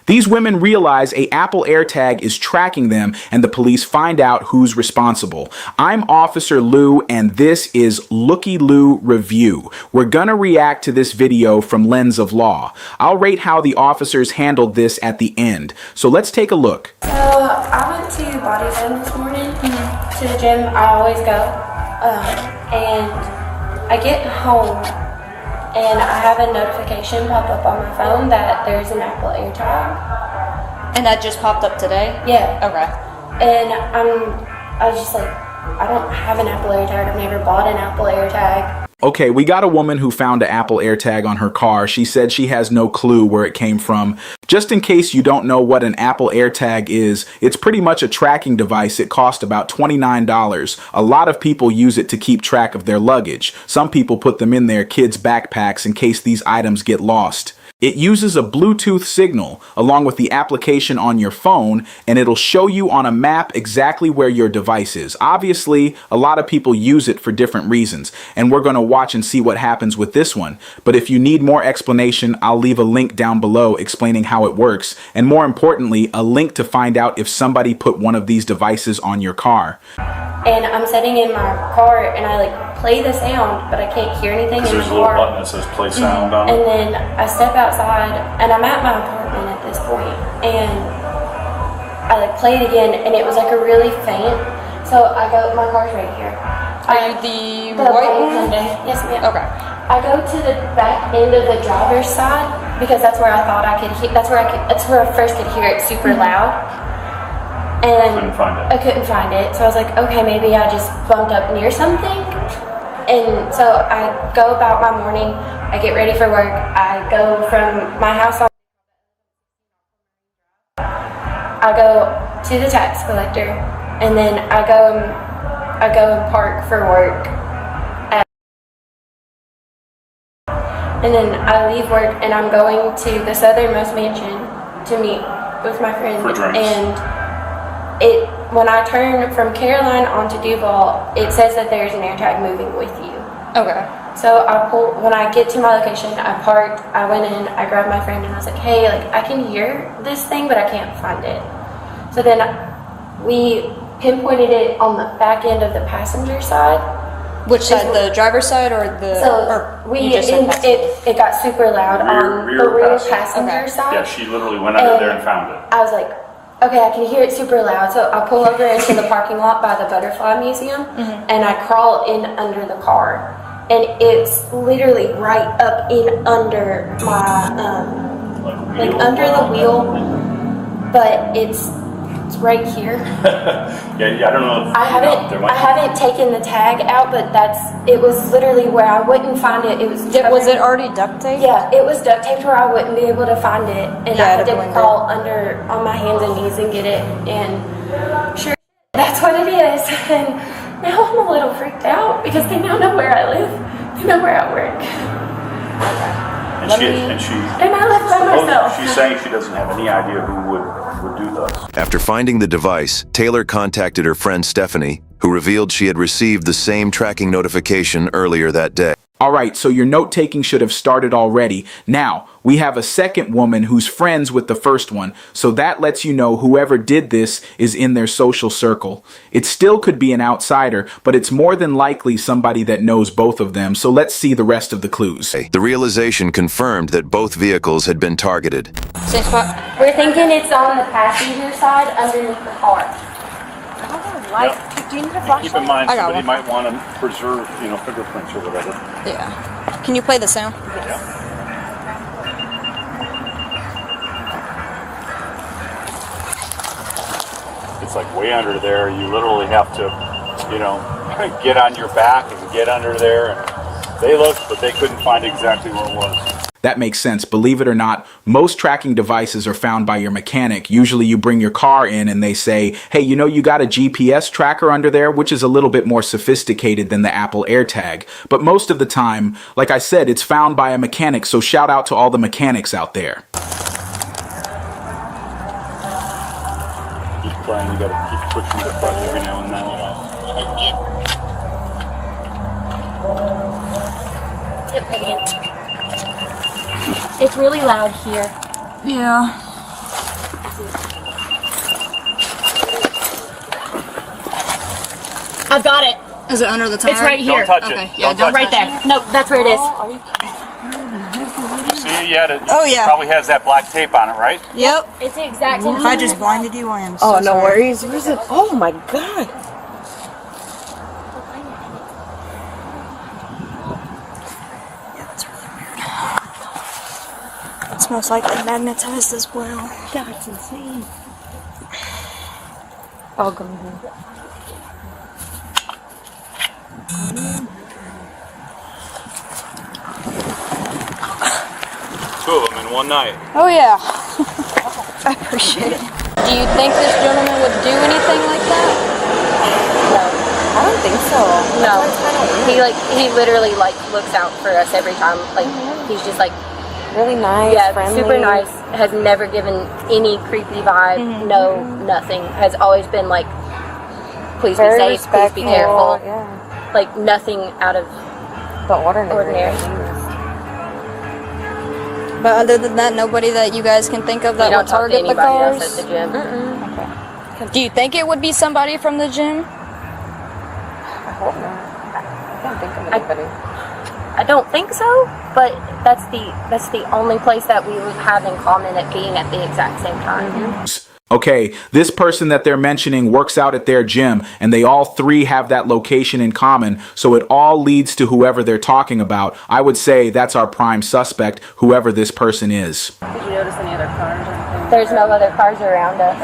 These women realize a Apple AirTag is tracking them and the police find out who's responsible. I'm Officer Lou and this is Looky Lou Review. We're gonna react to this video from Lens of Law. I'll rate how the officers handled this at the end. So let's take a look. So I went to bodycam this morning to the gym. I always go. And I get home and I have a notification pop up on my phone that there's an Apple AirTag. And that just popped up today? Yeah. Okay. And I was just like, I don't have an Apple AirTag. I've never bought an Apple AirTag. Okay, we got a woman who found an Apple AirTag on her car. She said she has no clue where it came from. Just in case you don't know what an Apple AirTag is, it's pretty much a tracking device. It cost about $29. A lot of people use it to keep track of their luggage. Some people put them in their kids' backpacks in case these items get lost. It uses a Bluetooth signal along with the application on your phone, and it'll show you on a map exactly where your device is. Obviously, a lot of people use it for different reasons, and we're going to watch and see what happens with this one. But if you need more explanation, I'll leave a link down below explaining how it works, and more importantly, a link to find out if somebody put one of these devices on your car. And I'm sitting in my car and I like play the sound, but I can't hear anything in the car. There's a little button that says play sound on it. And then I step outside and I'm at my apartment at this point and I like play it again and it was like a really faint. So I go, my car's right here. The white one? Yes, ma'am. Okay. I go to the back end of the driver's side because that's where I thought I could hear, that's where I first could hear it super loud. And Couldn't find it. I couldn't find it. So I was like, okay, maybe I just bumped up near something. And so I go about my morning. I get ready for work. I go from my house on. I go to the tax collector, and then I go and park for work. And then I leave work, and I'm going to the southernmost mansion to meet with my friend. For drinks. And when I turn from Caroline onto Duval, it says that there's an AirTag moving with you. Okay. So when I get to my location, I parked, I went in, I grabbed my friend and I was like, hey, like I can hear this thing, but I can't find it. So then we pinpointed it on the back end of the passenger side. Which side, the driver's side or the... It got super loud on the rear passenger side. Yeah, she literally went under there and found it. I was like, okay, I can hear it super loud. So I pull over into the parking lot by the Butterfly Museum and I crawl in under the car. And it's literally right up in under my, like under the wheel, but it's right here. Yeah, I don't know. I haven't taken the tag out, but it was literally where I wouldn't find it. It was. Was it already duct taped? Yeah, it was duct taped where I wouldn't be able to find it, and I had to crawl under on my hands and knees and get it. And sure, that's what it is. And now I'm a little freaked out because they now know where I live. They know where I work. And I live by myself. She's saying she doesn't have any idea who would do this. After finding the device, Taylor contacted her friend Stephanie, who revealed she had received the same tracking notification earlier that day. Alright, so your note-taking should have started already. Now, we have a second woman who's friends with the first one, so that lets you know whoever did this is in their social circle. It still could be an outsider, but it's more than likely somebody that knows both of them, so let's see the rest of the clues. The realization confirmed that both vehicles had been targeted. Same spot? We're thinking it's on the passenger side underneath the car. Do you need a flashlight? Keep in mind, somebody one. might want to preserve, fingerprints or whatever. Yeah. Can you play the sound? Yeah. It's like way under there. You literally have to, get on your back and get under there. And they looked, but they couldn't find exactly where it was. That makes sense. Believe it or not, most tracking devices are found by your mechanic. Usually you bring your car in and they say, hey, you got a GPS tracker under there, which is a little bit more sophisticated than the Apple AirTag. But most of the time, like I said, it's found by a mechanic, so shout out to all the mechanics out there. Keep playing, you gotta keep switching the front every now and then. It's really loud here. Yeah. I've got it. Is it under the tire? It's right here. Don't touch Okay, it. yeah, Don't touch Right it. there. No, that's where it is. See, you had it. Oh, yeah. Probably has that black tape on it, right? Yep. It's the exact same. If I just blinded you, I am so Oh, no sorry. worries. Where's it? Oh my god. Yeah, that's really weird. It's most likely magnetized as well. That's insane. I'll go ahead. Two of them in one night. Oh yeah. I appreciate it. Do you think this gentleman would do anything like that? I don't think so. No, he literally like looks out for us every time. Like he's just like Really nice, yeah, friendly. super nice. Has never given any creepy vibe. No, nothing. Has always been like, please Very be safe, please be careful. Yeah. Like nothing out of The ordinary. But other than that, nobody that you guys can think of we that don't would talk to target the anybody cars? else at the gym. Do you think it would be somebody from the gym? I hope not. I can't think of anybody. I don't think so, but that's the only place that we would have in common at being at the exact same time. Okay, this person that they're mentioning works out at their gym, and they all three have that location in common, so it all leads to whoever they're talking about. I would say that's our prime suspect, whoever this person is. Did you notice any other cars or anything? There's no other cars around us.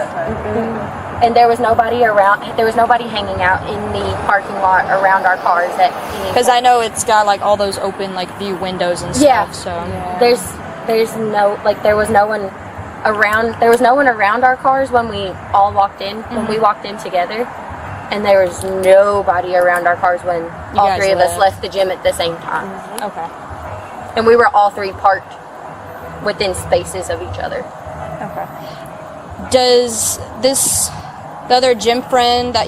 And there was nobody around. There was nobody hanging out in the parking lot around our cars at any Because I know it's got like all those open like view windows and stuff. Yeah. So There's no there was no one around. There was no one around our cars when we all walked in. When we walked in together, and there was nobody around our cars when all guys three of us left. left the gym at the same time. okay. And we were all three parked within spaces of each other. Okay. Does the other gym friend that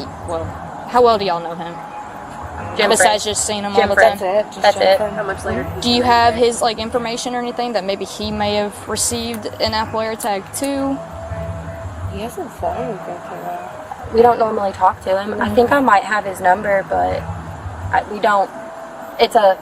how well do y'all know him? Gym Besides friend. just seeing him Gym all the friend. time. That's it. How much later? Do you have his like information or anything that maybe he may have received an Apple AirTag too? He hasn't said anything to that. We don't normally talk to him. I think I might have his number, but we don't. It's a,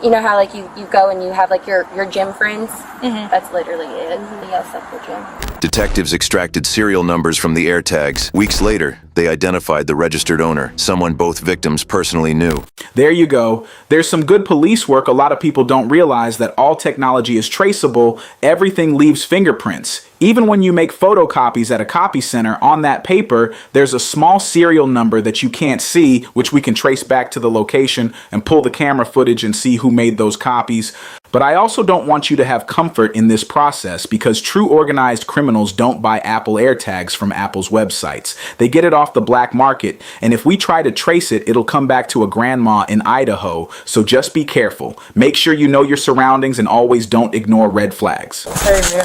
you know how like you go and you have like your gym friends. That's literally it. He has at the gym. Detectives extracted serial numbers from the AirTags. Weeks later, they identified the registered owner, someone both victims personally knew. There you go. There's some good police work. A lot of people don't realize that all technology is traceable. Everything leaves fingerprints. Even when you make photocopies at a copy center, on that paper, there's a small serial number that you can't see, which we can trace back to the location and pull the camera footage and see who made those copies. But I also don't want you to have comfort in this process because true organized criminals don't buy Apple AirTags from Apple's websites. They get it off the black market, and if we try to trace it, it'll come back to a grandma in Idaho. So just be careful. Make sure you know your surroundings and always don't ignore red flags. Hey man,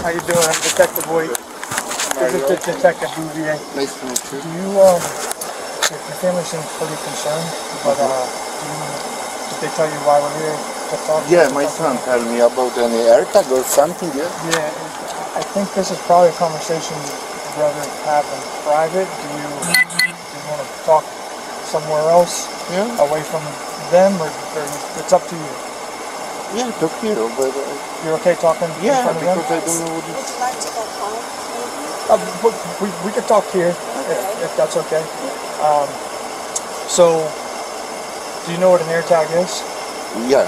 how you doing? I'm Detective Boyd. This is Detective Bouvier. Nice to meet you. Do you your family seems pretty concerned, but did they tell you why we're here to talk? Yeah, my son told me about an AirTag or something, yeah? Yeah, I think this is probably a conversation you'd rather have in private. Do you want to talk somewhere else? Yeah. Away from them, or it's up to you? Yeah, talk here, but You're okay talking in yeah, front of them? because I don't know what it is. We could talk here if that's okay. So, do you know what an AirTag is? Yeah.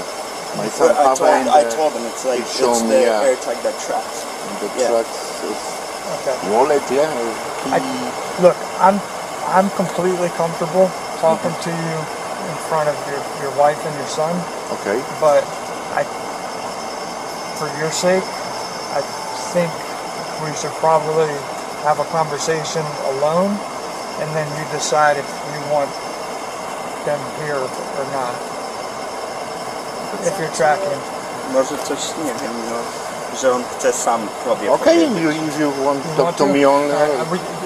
My son I told him it's like it's showed the me, AirTag that tracks. the Yeah. trucks is Okay. wallet, yeah. Look, I'm completely comfortable talking to you in front of your wife and your son, Okay. but for your sake, I think we should probably have a conversation alone, and then you decide if you want them here or not. If you're tracking. Może coś, nie wiem, no, że on chce sam tobie Okay, powiedzieć. if you want to You talk want to me only.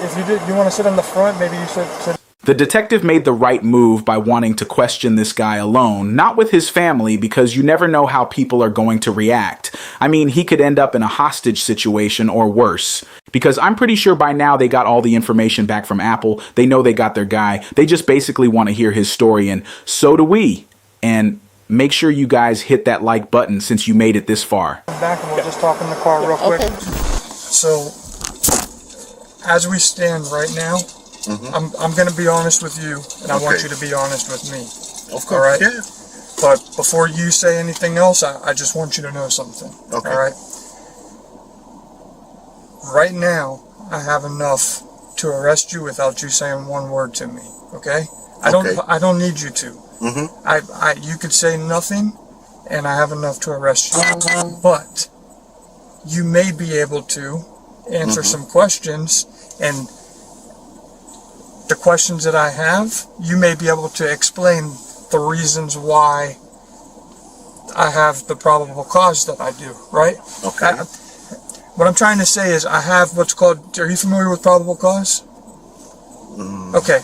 If you want to sit in the front, maybe you should sit. The detective made the right move by wanting to question this guy alone, not with his family, because you never know how people are going to react. I mean, he could end up in a hostage situation or worse. Because I'm pretty sure by now they got all the information back from Apple. They know they got their guy. They just basically want to hear his story, and so do we. And make sure you guys hit that like button since you made it this far. Back and we'll just talk in the car real quick. So, as we stand right now, I'm going to be honest with you, and I want you to be honest with me. Of course. All right? Yeah. But before you say anything else, I just want you to know something. Okay. All right? Right now, I have enough to arrest you without you saying one word to me. Okay? I don't need you to. You could say nothing, and I have enough to arrest you. But you may be able to answer some questions, and the questions that I have, you may be able to explain the reasons why I have the probable cause that I do, right? Okay. What I'm trying to say is I have what's called, are you familiar with probable cause? Okay.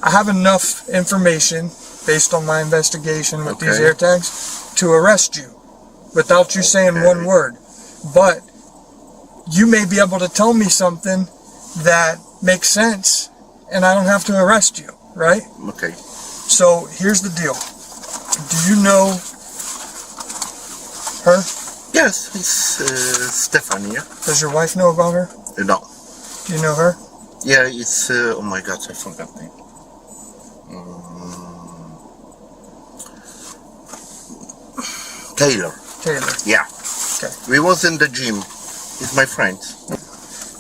I have enough information based on my investigation with these AirTags to arrest you without you saying one word. But you may be able to tell me something that makes sense and I don't have to arrest you, right? Okay. So here's the deal. Do you know her? Yes, it's Stephanie. Yeah? Does your wife know about her? No. Do you know her? Yeah, it's oh my God, I forgot the name. Taylor. Taylor. Yeah. Okay. We was in the gym. It's my friend.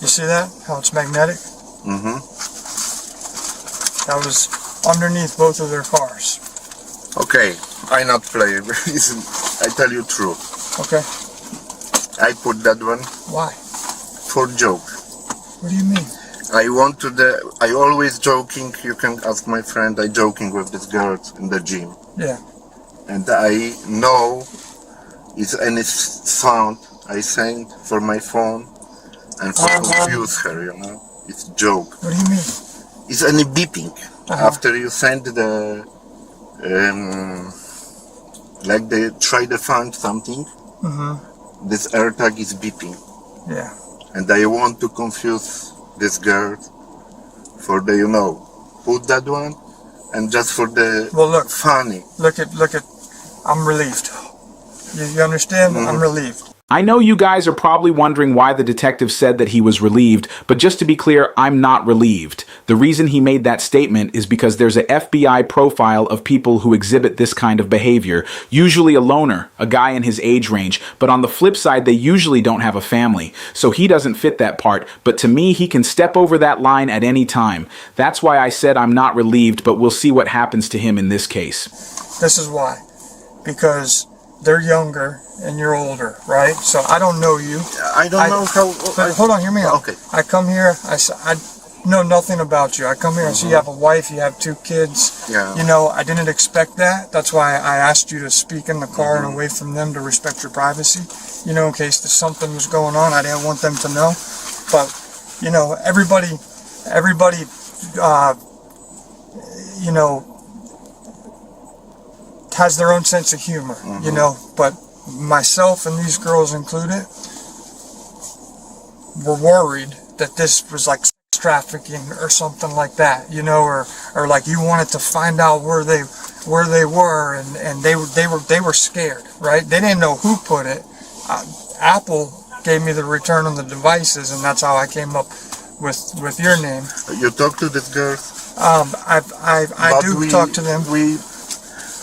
You see that? How it's magnetic? That was underneath both of their cars. Okay, I not play. I tell you true. Okay. I put that one Why? for joke. What do you mean? I always joking. You can ask my friend. I joking with this girl in the gym. Yeah. And I know it's any sound I send for my phone and for confuse her, you know. It's joke. What do you mean? It's any beeping after you send the like they try to find something. This AirTag is beeping. Yeah. And I want to confuse this girl for the, you know, put that one and just for the funny. Look at, I'm relieved. You understand? I'm relieved. I know you guys are probably wondering why the detective said that he was relieved, but just to be clear, I'm not relieved. The reason he made that statement is because there's an FBI profile of people who exhibit this kind of behavior, usually a loner, a guy in his age range, but on the flip side, they usually don't have a family, so he doesn't fit that part, but to me, he can step over that line at any time. That's why I said I'm not relieved, but we'll see what happens to him in this case. This is why. Because they're younger and you're older, right? So I don't know you. I don't know how... Hold on, hear me out. Okay. I come here, I know nothing about you. I come here and see you have a wife, you have 2 kids. Yeah. You know, I didn't expect that. That's why I asked you to speak in the car and away from them to respect your privacy. You know, in case there's something was going on, I didn't want them to know. But, you know, everybody, you know, has their own sense of humor, you know, but myself and these girls included were worried that this was like sex trafficking or something like that, you know, or like you wanted to find out where they were, and they were scared, right? They didn't know who put it. Apple gave me the return on the devices, and that's how I came up with your name. You talk to this girl? I do talk to them.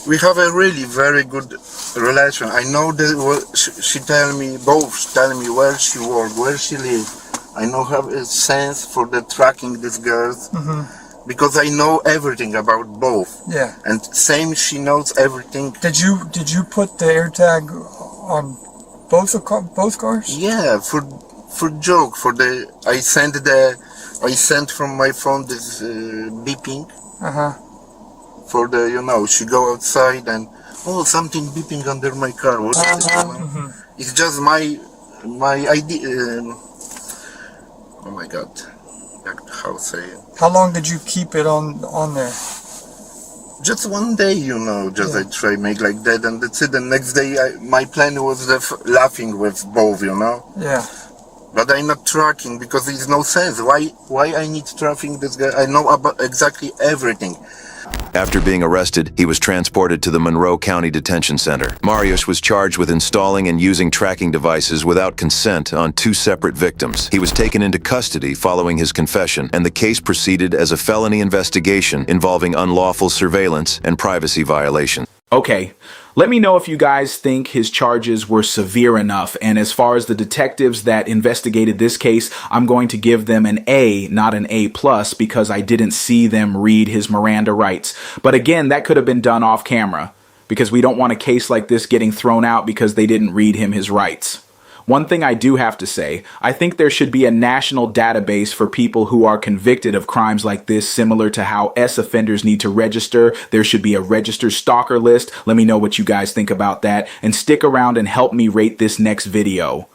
We have a really very good relation. I know that she tell me, both tell me where she work, where she live. I know have a sense for the tracking these girls because I know everything about both. Yeah. And same, she knows everything. Did you put the AirTag on both cars? Yeah, for joke, for the I sent from my phone this beeping. For the, you know, she go outside and something beeping under my car. What is it? You know? It's just my idea. Oh my God, how say it. How long did you keep it on there? Just one day, just I try make like that, and that's it. The next day, my plan was laughing with both, Yeah. But I'm not tracking because there's no sense. Why I need tracking this guy? I know about exactly everything. After being arrested, he was transported to the Monroe County Detention Center. Mariusz was charged with installing and using tracking devices without consent on 2 separate victims. He was taken into custody following his confession, and the case proceeded as a felony investigation involving unlawful surveillance and privacy violations. Okay, let me know if you guys think his charges were severe enough, and as far as the detectives that investigated this case, I'm going to give them an A, not an A+, because I didn't see them read his Miranda rights. But again, that could have been done off camera, because we don't want a case like this getting thrown out because they didn't read him his rights. One thing I do have to say, I think there should be a national database for people who are convicted of crimes like this, similar to how S offenders need to register. There should be a registered stalker list. Let me know what you guys think about that, and stick around and help me rate this next video.